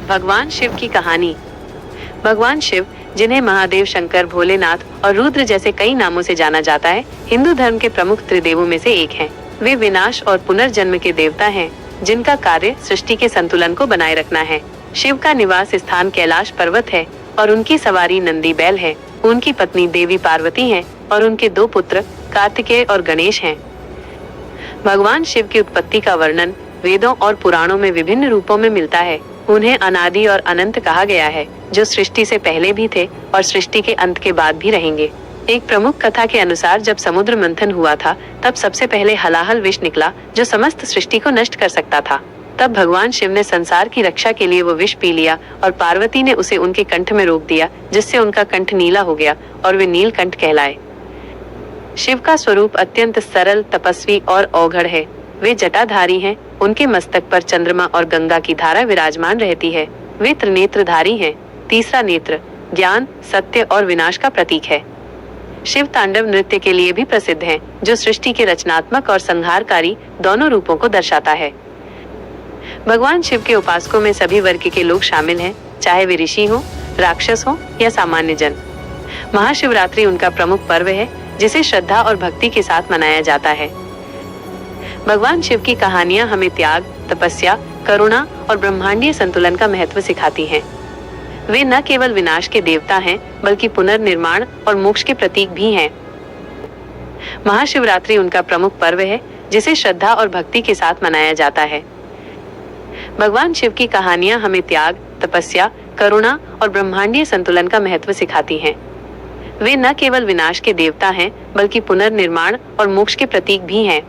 भगवान शिव की कहानी। भगवान शिव, जिन्हें महादेव, शंकर, भोलेनाथ और रुद्र जैसे कई नामों से जाना जाता है, हिंदू धर्म के प्रमुख त्रिदेवों में से एक हैं। वे विनाश और पुनर्जन्म के देवता हैं, जिनका कार्य सृष्टि के संतुलन को बनाए रखना है। शिव का निवास स्थान कैलाश पर्वत है और उनकी सवारी नंदी बैल है। उनकी पत्नी देवी पार्वती हैं और उनके दो पुत्र कार्तिकेय और गणेश हैं। भगवान शिव की उत्पत्ति का वर्णन वेदों और पुराणों में विभिन्न रूपों में मिलता है। उन्हें अनादि और अनंत कहा गया है, जो सृष्टि से पहले भी थे और सृष्टि के अंत के बाद भी रहेंगे। एक प्रमुख कथा के अनुसार जब समुद्र मंथन हुआ था, तब सबसे पहले हलाहल विष निकला, जो समस्त सृष्टि को नष्ट कर सकता था। तब भगवान शिव ने संसार की रक्षा के लिए वो विष पी लिया और पार्वती ने उसे उनके कंठ में रोक दिया, जिससे उनका कंठ नीला हो गया और वे नीलकंठ कहलाए। शिव का स्वरूप अत्यंत सरल, तपस्वी और औघड़ है। वे जटाधारी हैं। उनके मस्तक पर चंद्रमा और गंगा की धारा विराजमान रहती है। वे त्रिनेत्रधारी हैं। तीसरा नेत्र ज्ञान, सत्य और विनाश का प्रतीक है। शिव तांडव नृत्य के लिए भी प्रसिद्ध हैं, जो सृष्टि के रचनात्मक और संहारकारी दोनों रूपों को दर्शाता है। भगवान शिव के उपासकों में सभी वर्ग के लोग शामिल हैं, चाहे वे ऋषि हो, राक्षस हो या सामान्य जन। महाशिवरात्रि उनका प्रमुख पर्व है, जिसे श्रद्धा और भक्ति के साथ मनाया जाता है। भगवान शिव की कहानियां हमें त्याग, तपस्या, करुणा और ब्रह्मांडीय संतुलन का महत्व सिखाती हैं। वे न केवल विनाश के देवता हैं, बल्कि पुनर्निर्माण और मोक्ष के प्रतीक भी हैं। महाशिवरात्रि उनका प्रमुख पर्व है, जिसे श्रद्धा और भक्ति के साथ मनाया जाता है। भगवान शिव की कहानियां हमें त्याग, तपस्या, करुणा और ब्रह्मांडीय संतुलन का महत्व सिखाती हैं। वे न केवल विनाश के देवता हैं, बल्कि पुनर्निर्माण और मोक्ष के प्रतीक भी हैं।